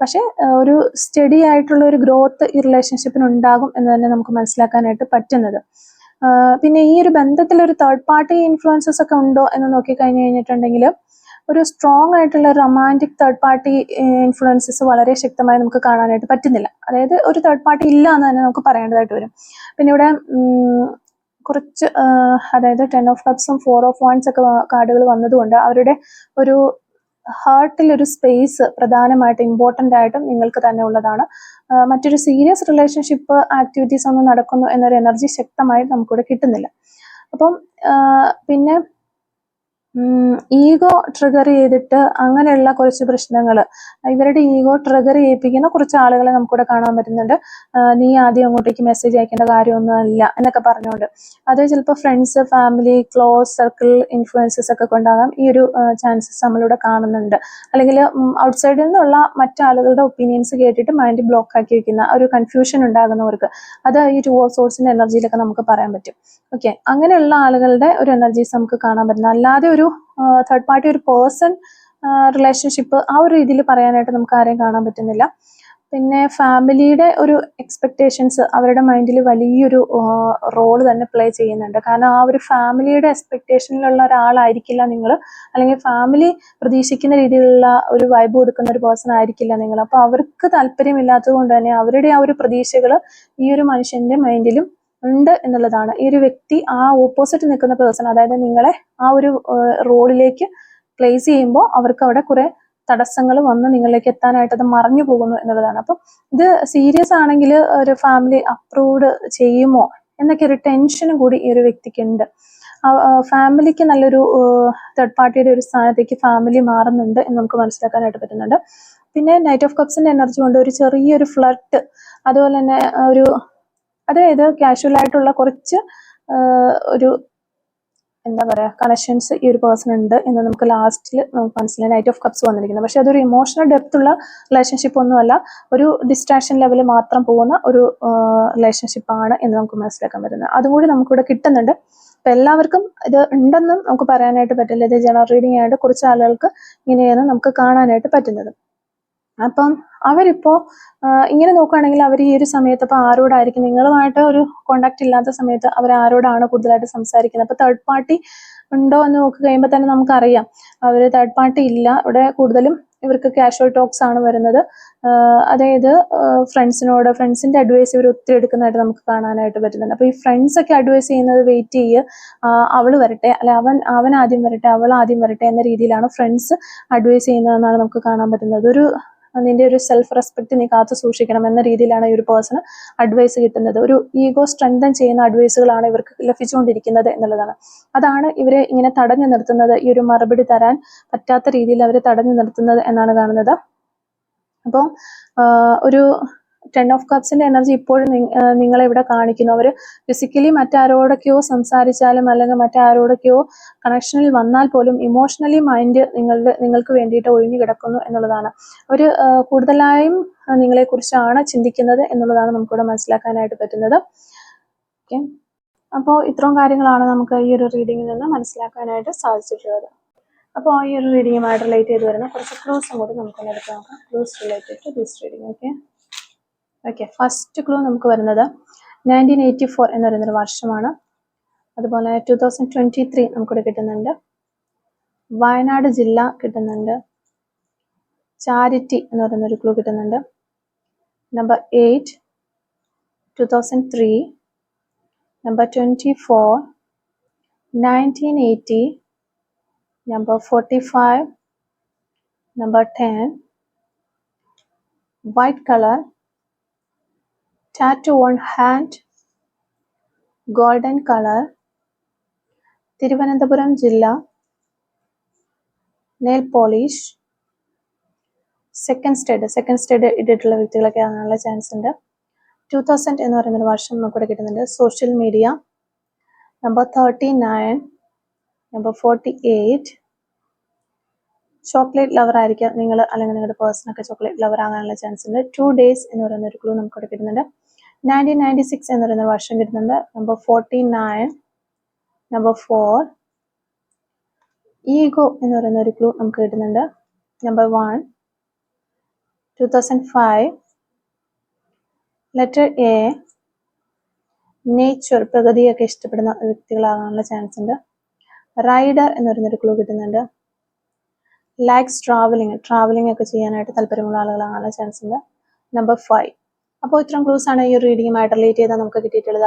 പക്ഷെ ഒരു സ്റ്റഡി ആയിട്ടുള്ള ഒരു ഗ്രോത്ത് ഈ റിലേഷൻഷിപ്പിന് ഉണ്ടാകും എന്ന് തന്നെ നമുക്ക് മനസ്സിലാക്കാനായിട്ട് പറ്റുന്നത്. പിന്നെ ഈ ഒരു ബന്ധത്തിൽ ഒരു തേർഡ് പാർട്ടി ഇൻഫ്ലുവൻസസ് ഒക്കെ ഉണ്ടോ എന്ന് നോക്കിക്കഴിഞ്ഞ് കഴിഞ്ഞിട്ടുണ്ടെങ്കിൽ ഒരു സ്ട്രോങ് ആയിട്ടുള്ള റൊമാൻറ്റിക് തേർഡ് പാർട്ടി ഇൻഫ്ലുവൻസസ് വളരെ ശക്തമായി നമുക്ക് കാണാനായിട്ട് പറ്റുന്നില്ല. അതായത് ഒരു തേർഡ് പാർട്ടി ഇല്ല എന്ന് തന്നെ നമുക്ക് പറയേണ്ടതായിട്ട് വരും. പിന്നെ ഇവിടെ കുറച്ച് അതായത് 10 of Cups 4 of Wands ഒക്കെ കാർഡുകൾ വന്നതുകൊണ്ട് അവരുടെ ഒരു ഹാർട്ടിൽ ഒരു സ്പേസ് പ്രധാനമായിട്ട് ഇമ്പോർട്ടൻ്റ് ആയിട്ടും നിങ്ങൾക്ക് തന്നെ ഉള്ളതാണ്. മറ്റൊരു സീരിയസ് റിലേഷൻഷിപ്പ് ആക്ടിവിറ്റീസ് ഒന്നും നടക്കുന്നു എന്നൊരു എനർജി ശക്തമായി നമുക്കിവിടെ കിട്ടുന്നില്ല. അപ്പം പിന്നെ ഈഗോ ട്രിഗർ ചെയ്തിട്ട് അങ്ങനെയുള്ള കുറച്ച് പ്രശ്നങ്ങൾ, ഇവരുടെ ഈഗോ ട്രിഗർ ചെയ്യിപ്പിക്കുന്ന കുറച്ച് ആളുകളെ നമുക്കിവിടെ കാണാൻ പറ്റുന്നുണ്ട്. നീ ആദ്യം അങ്ങോട്ടേക്ക് മെസ്സേജ് അയക്കേണ്ട കാര്യമൊന്നും അല്ല എന്നൊക്കെ പറഞ്ഞുകൊണ്ട് അത് ചിലപ്പോൾ friends, family, close circle influences ഒക്കെ കൊണ്ടാകാം ഈ ഒരു ചാൻസസ് നമ്മളിവിടെ കാണുന്നുണ്ട്. അല്ലെങ്കിൽ ഔട്ട്സൈഡിൽ നിന്നുള്ള മറ്റാളുകളുടെ ഒപ്പീനിയൻസ് കേട്ടിട്ട് മൈൻഡ് ബ്ലോക്ക് ആക്കി വെക്കുന്ന ഒരു കൺഫ്യൂഷൻ ഉണ്ടാകുന്നവർക്ക് അത് ഈ 2 of Swordsന്റെ എനർജിയിലൊക്കെ നമുക്ക് പറയാൻ പറ്റും. ഓക്കെ, അങ്ങനെയുള്ള ആളുകളുടെ ഒരു എനർജീസ് നമുക്ക് കാണാൻ പറ്റുന്നത്. അല്ലാതെ ഒരു തേർഡ് പാർട്ടി ഒരു പേഴ്സൺ റിലേഷൻഷിപ്പ് ആ ഒരു രീതിയിൽ പറയാനായിട്ട് നമുക്ക് ആരെയും കാണാൻ പറ്റുന്നില്ല. പിന്നെ ഫാമിലിയുടെ ഒരു എക്സ്പെക്ടേഷൻസ് അവരുടെ മൈൻഡിൽ വലിയൊരു റോള് തന്നെ പ്ലേ ചെയ്യുന്നുണ്ട്. കാരണം ആ ഒരു ഫാമിലിയുടെ എക്സ്പെക്ടേഷനിലുള്ള ഒരാളായിരിക്കില്ല നിങ്ങൾ, അല്ലെങ്കിൽ ഫാമിലി പ്രതീക്ഷിക്കുന്ന രീതിയിലുള്ള ഒരു വൈബ് കൊടുക്കുന്ന ഒരു പേഴ്സൺ ആയിരിക്കില്ല നിങ്ങൾ. അപ്പോൾ അവർക്ക് താല്പര്യമില്ലാത്തത് കൊണ്ട് തന്നെ അവരുടെ ആ ഒരു പ്രതീക്ഷകൾ ഈ ഒരു മനുഷ്യന്റെ മൈൻഡിലും ഉണ്ട് എന്നുള്ളതാണ്. ഈ ഒരു വ്യക്തി ആ ഓപ്പോസിറ്റ് നിൽക്കുന്ന പേഴ്സൺ, അതായത് നിങ്ങളെ ആ ഒരു റോളിലേക്ക് പ്ലേസ് ചെയ്യുമ്പോൾ അവർക്ക് അവിടെ കുറെ തടസ്സങ്ങൾ വന്ന് നിങ്ങളിലേക്ക് എത്താനായിട്ട് അത് മറഞ്ഞു പോകുന്നു എന്നുള്ളതാണ്. അപ്പം ഇത് സീരിയസ് ആണെങ്കിൽ ഒരു ഫാമിലി അപ്രൂവ്ഡ് ചെയ്യുമോ എന്നൊക്കെ ഒരു ടെൻഷനും കൂടി ഈ ഒരു വ്യക്തിക്ക് ഉണ്ട്. ഫാമിലിക്ക് നല്ലൊരു തേർഡ് പാർട്ടിയുടെ ഒരു സ്ഥാനത്തേക്ക് ഫാമിലി മാറുന്നുണ്ട് എന്ന് നമുക്ക് മനസ്സിലാക്കാനായിട്ട് പറ്റുന്നുണ്ട്. പിന്നെ നൈറ്റ് ഓഫ് കപ്സിന്റെ എനർജി കൊണ്ട് ഒരു ചെറിയൊരു ഫ്ലർട്ട്, അതുപോലെ തന്നെ ഒരു അതായത് കാഷ്വൽ ആയിട്ടുള്ള കുറച്ച് ഒരു എന്താ പറയുക കണക്ഷൻസ് ഈ ഒരു പേഴ്സൺ ഉണ്ട് എന്ന് നമുക്ക് ലാസ്റ്റിൽ നമുക്ക് മനസ്സിലായി. നൈറ്റ് ഓഫ് കപ്സ് വന്നിരിക്കുന്നത്, പക്ഷെ അതൊരു ഇമോഷണൽ ഡെപ്ത് ഉള്ള റിലേഷൻഷിപ്പ് ഒന്നുമല്ല, ഒരു ഡിസ്ട്രാക്ഷൻ ലെവലിൽ മാത്രം പോകുന്ന ഒരു റിലേഷൻഷിപ്പാണ് എന്ന് നമുക്ക് മനസ്സിലാക്കാൻ പറ്റുന്നത്. അതും കൂടി നമുക്കിവിടെ കിട്ടുന്നുണ്ട്. അപ്പം എല്ലാവർക്കും ഇത് ഉണ്ടെന്നും നമുക്ക് പറയാനായിട്ട് പറ്റില്ല. ഇത് ജനറൽ റീഡിംഗ് ആയിട്ട് കുറച്ച് ആളുകൾക്ക് ഇങ്ങനെയാണ് നമുക്ക് കാണാനായിട്ട് പറ്റുന്നത്. അപ്പം അവരിപ്പോ ഇങ്ങനെ നോക്കുകയാണെങ്കിൽ അവർ ഈ ഒരു സമയത്ത് ഇപ്പൊ ആരോടായിരിക്കും, നിങ്ങളുമായിട്ട് ഒരു കോണ്ടാക്ട് ഇല്ലാത്ത സമയത്ത് അവർ ആരോടാണ് കൂടുതലായിട്ട് സംസാരിക്കുന്നത്. അപ്പൊ തേർഡ് പാർട്ടി ഉണ്ടോ എന്ന് നോക്കി കഴിയുമ്പോൾ തന്നെ നമുക്കറിയാം അവർ തേർഡ് പാർട്ടി ഇല്ല. ഇവിടെ കൂടുതലും ഇവർക്ക് കാഷ്വൽ ടോക്സ് ആണ് വരുന്നത്. അതായത് ഫ്രണ്ട്സിനോട്, ഫ്രണ്ട്സിന്റെ അഡ്വൈസ് ഇവർ ഒത്തിരി എടുക്കുന്നതായിട്ട് നമുക്ക് കാണാനായിട്ട് പറ്റുന്നുണ്ട്. അപ്പൊ ഈ ഫ്രണ്ട്സ് ഒക്കെ അഡ്വൈസ് ചെയ്യുന്നത് വെയിറ്റ് ചെയ്യുക, അവള് വരട്ടെ, അല്ലെ അവൻ ആദ്യം വരട്ടെ, അവൾ ആദ്യം വരട്ടെ എന്ന രീതിയിലാണ് ഫ്രണ്ട്സ് അഡ്വൈസ് ചെയ്യുന്നതെന്നാണ് നമുക്ക് കാണാൻ പറ്റുന്നത്. ഒരു നിന്റെ ഒരു സെൽഫ് റെസ്പെക്ട് നീ കാത്തു സൂക്ഷിക്കണം എന്ന രീതിയിലാണ് ഈ ഒരു പേഴ്സണ് അഡ്വൈസ് കിട്ടുന്നത്. ഒരു ഈഗോ സ്ട്രെങ്തൻ ചെയ്യുന്ന അഡ്വൈസുകളാണ് ഇവർക്ക് ലഭിച്ചുകൊണ്ടിരിക്കുന്നത് എന്നുള്ളതാണ്. അതാണ് ഇവരെ ഇങ്ങനെ തടഞ്ഞു നിർത്തുന്നത്, ഈ ഒരു മറുപടി തരാൻ പറ്റാത്ത രീതിയിൽ അവരെ തടഞ്ഞു നിർത്തുന്നത് എന്നാണ് കാണുന്നത്. അപ്പോൾ ഒരു 10 ഓഫ് കപ്സിന്റെ എനർജി ഇപ്പോഴും നിങ്ങളെ ഇവിടെ കാണിക്കുന്നു. അവർ ഫിസിക്കലി മറ്റാരോടൊക്കെയോ സംസാരിച്ചാലും അല്ലെങ്കിൽ മറ്റാരോടൊക്കെയോ കണക്ഷനിൽ വന്നാൽ പോലും ഇമോഷണലി മൈൻഡ് നിങ്ങൾക്ക് വേണ്ടിയിട്ട് ഒഴിഞ്ഞു കിടക്കുന്നു എന്നുള്ളതാണ്. അവർ കൂടുതലായും നിങ്ങളെക്കുറിച്ചാണ് ചിന്തിക്കുന്നത് എന്നുള്ളതാണ് നമുക്കിവിടെ മനസ്സിലാക്കാനായിട്ട് പറ്റുന്നത്. ഓക്കെ, അപ്പോൾ ഇത്രയും കാര്യങ്ങളാണ് നമുക്ക് ഈ ഒരു റീഡിങ്ങിൽ നിന്ന് മനസ്സിലാക്കാനായിട്ട് സാധിച്ചിട്ടുള്ളത്. അപ്പോൾ ഈ ഒരു റീഡിങ്ങുമായിട്ട് റിലേറ്റ് ചെയ്ത് വരുന്ന കുറച്ച് ക്ലൂസും കൂടി നമുക്കൊന്ന് എടുത്ത് നോക്കാം. Clues related to this reading. Okay, first clue നമുക്ക് വരുന്നത് 1984 എന്ന് പറയുന്നൊരു വർഷമാണ്. അതുപോലെ 2023 നമുക്കിവിടെ കിട്ടുന്നുണ്ട്. വയനാട് ജില്ല കിട്ടുന്നുണ്ട്. ചാരിറ്റി എന്ന് പറയുന്നൊരു ക്ലൂ കിട്ടുന്നുണ്ട്. Number 8 2003, number 24 1980, number 45, number 10, white color, tattoo on hand, golden color, Thiruvananthapuram ജില്ല, നെയിൽ പോളിഷ്, സെക്കൻഡ് സ്റ്റഡ് ഇട്ടിട്ടുള്ള വ്യക്തികളൊക്കെ ആകാനുള്ള ചാൻസ് ഉണ്ട്. 2000 എന്ന് പറയുന്ന വർഷം നമുക്കിവിടെ കിട്ടുന്നുണ്ട്. Social media, number 39, number 48, chocolate lover ആയിരിക്കാം നിങ്ങൾ, അല്ലെങ്കിൽ നിങ്ങളുടെ പേഴ്സണൊക്കെ ചോക്ലേറ്റ് ലവർ ആകാനുള്ള ചാൻസ് ഉണ്ട്. 2 days എന്ന് പറയുന്ന ഒരു ക്ലൂ നമുക്കിവിടെ കിട്ടുന്നുണ്ട്. 1996 എന്ന് പറയുന്ന വർഷം കിട്ടുന്നുണ്ട്. നമ്പർ 49, നമ്പർ 4, ഈഗോ എന്ന് പറയുന്ന ഒരു ക്ലൂ നമുക്ക് കിട്ടുന്നുണ്ട്. നമ്പർ 1, 2005, ലെറ്റർ എ, നേച്ചർ, പ്രകൃതിയൊക്കെ ഇഷ്ടപ്പെടുന്ന വ്യക്തികളാകാനുള്ള ചാൻസ് ഉണ്ട്. റൈഡർ എന്ന് പറയുന്നൊരു ക്ലൂ കിട്ടുന്നുണ്ട്. ലൈക്സ് ട്രാവലിംഗ് ഒക്കെ ചെയ്യാനായിട്ട് താല്പര്യമുള്ള ആളുകളാകാനുള്ള ചാൻസ് ഉണ്ട്. നമ്പർ 5. അപ്പോൾ ഇത്രയും ക്ലൂസ് ആണ് ഈ ഒരു റീഡിങ്ങുമായിട്ട് റിലേറ്റ് ചെയ്താൽ നമുക്ക് കിട്ടിയിട്ടുള്ളത്.